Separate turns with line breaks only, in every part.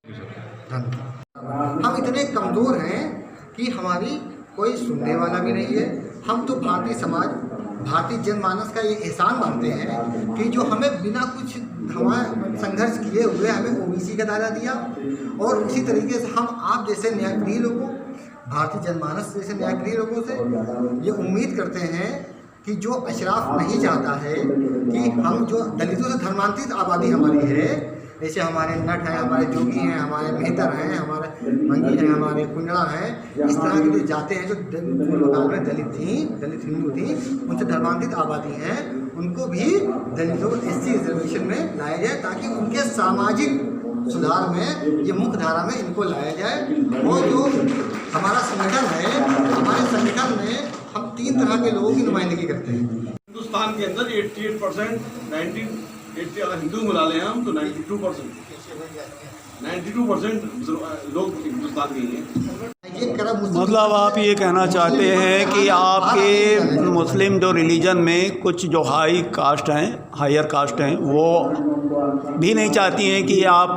हम इतने कमज़ोर हैं कि हमारी कोई सुनने वाला भी नहीं है। हम तो भारतीय समाज, भारतीय जनमानस का ये एहसान मानते हैं कि जो हमें बिना कुछ हमारे संघर्ष किए हुए हमें ओबीसी का दायरा दिया, और उसी तरीके से हम आप जैसे न्यायप्रिय लोगों, भारतीय जनमानस जैसे न्यायप्रिय लोगों से ये उम्मीद करते हैं कि जो अशराफ नहीं चाहता है कि हम जो दलितों से धर्मांतरित आबादी हमारी है, जैसे हमारे नट हैं, हमारे जोगी हैं, हमारे मेहतर हैं, हमारे मंगी हैं, हमारे कुंडड़ा हैं, इस तरह के जो जाते हैं जो पूर्व काल में दलित हिंदू थी, उनसे धर्मांतरित आबादी हैं, उनको भी दलितों को SC रिजर्वेशन में लाया जाए ताकि उनके सामाजिक सुधार में ये मुख्य धारा में इनको लाया जाए। और जो हमारा संगठन है, हमारे संगठन में हम 3 तरह के लोगों की नुमाइंदगी करते हैं।
हिंदुस्तान के अंदर 88% 1980 अगर हिंदू मिला लें हम तो 92% लोग हिंदुस्तान के ही हैं।
मतलब आप ये कहना चाहते हैं कि आपके मुस्लिम जो रिलीजन में कुछ जो हाई कास्ट हैं, हायर कास्ट हैं, वो भी नहीं चाहती हैं कि आप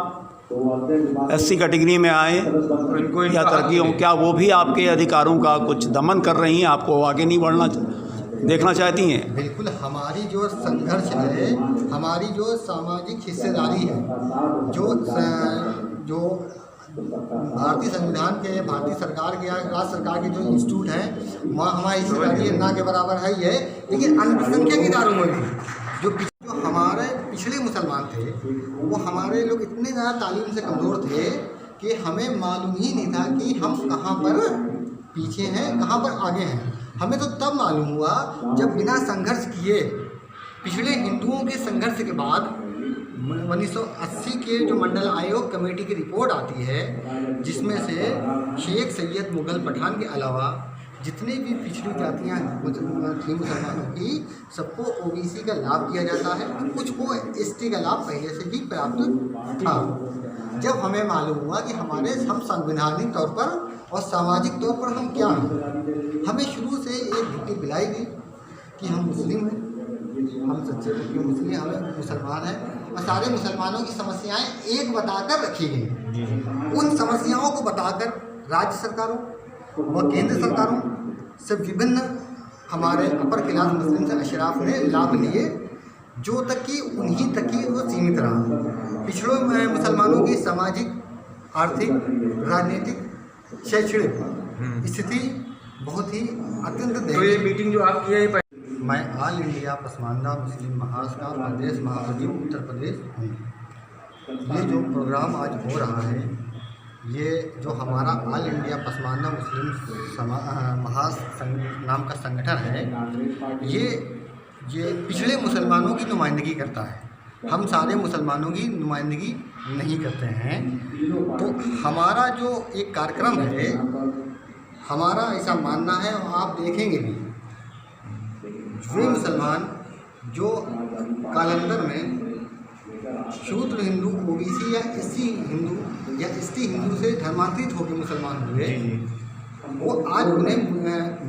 SC कैटेगरी में आएँ या तरक्की हो, क्या वो भी आपके अधिकारों का कुछ दमन कर रही हैं, आपको आगे नहीं बढ़ना देखना चाहती हैं?
बिल्कुल, हमारी जो संघर्ष है, हमारी जो सामाजिक हिस्सेदारी है, जो भारतीय संविधान के, भारतीय सरकार के या राज्य सरकार के जो इंस्टीट्यूट हैं, वहाँ हमारी हिस्सेदारी ना के बराबर है ही है। लेकिन अल्पसंख्यक इदारों में भी जो हमारे पिछड़े मुसलमान थे, वो हमारे लोग इतने ज़्यादा तालीम से कमज़ोर थे कि हमें मालूम ही नहीं था कि हम कहाँ पर पीछे हैं, कहाँ पर आगे हैं। हमें तो तब मालूम हुआ जब बिना संघर्ष किए पिछड़े हिंदुओं के संघर्ष के बाद 1980 के जो मंडल आयोग कमेटी की रिपोर्ट आती है, जिसमें से शेख सैयद मुगल पठान के अलावा जितने भी पिछड़ी जातियाँ थी मुसलमानों की, सबको ओबीसी का लाभ दिया जाता है, कुछ को ST का लाभ पहले से ही प्राप्त था। जब हमें मालूम हुआ कि हम संवैधानिक तौर पर और सामाजिक तौर पर हम क्या हैं, हमें शुरू से एक ड्यूटी दिलाई गई कि हम मुस्लिम हैं, हम सच्चे मुस्लिम, हमें मुसलमान हैं, और सारे मुसलमानों की समस्याएं एक बताकर रखी गई। उन समस्याओं को बताकर राज्य सरकारों व केंद्र सरकारों से विभिन्न हमारे अपर क्लास मुस्लिम से अशराफ ने लाभ लिए, जो तक कि उन्हीं तक ही वो सीमित रहा। पिछड़ों में मुसलमानों की सामाजिक, आर्थिक, राजनीतिक, शैक्षणिक स्थिति बहुत ही अत्यंत
तो ये मीटिंग जो आप किया है,
मैं ऑल इंडिया पसमानदा मुस्लिम महासभा का प्रदेश महासचिव उत्तर प्रदेश हूँ। ये जो प्रोग्राम आज हो रहा है, ये जो हमारा ऑल इंडिया पसमानदा मुस्लिम महास नाम का संगठन है, ये पिछड़े मुसलमानों की नुमाइंदगी करता है। हम सारे मुसलमानों की नुमाइंदगी नहीं करते हैं। तो हमारा जो एक कार्यक्रम है, हमारा ऐसा मानना है, और आप देखेंगे भी वे मुसलमान जो कालांतर में शूद्र हिंदू, ओबीसी या SC हिंदू या ST हिंदू से धर्मांतरित होकर मुसलमान हुए, वो आज उन्हें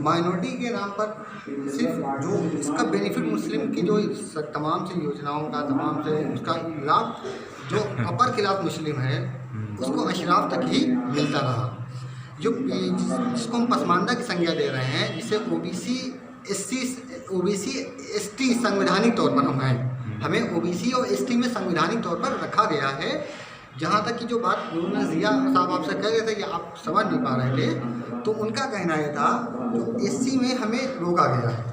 माइनॉरिटी के नाम पर सिर्फ जो इसका बेनिफिट मुस्लिम की जो तमाम से योजनाओं का, तमाम से उसका लाभ जो अपर क्लास मुस्लिम है उसको अशराफ तक ही मिलता रहा। जिसको हम पसमानदा की संज्ञा दे रहे हैं, जिसे ओबीसी ST संवैधानिक तौर पर हम हैं, हमें ओबीसी और ST में संवैधानिक तौर पर रखा गया है। जहाँ तक कि जो बात उन्होंने जिया साहब आपसे कह रहे थे कि आप समझ नहीं पा रहे थे, तो उनका कहना यह था जो SC में हमें रोका गया है।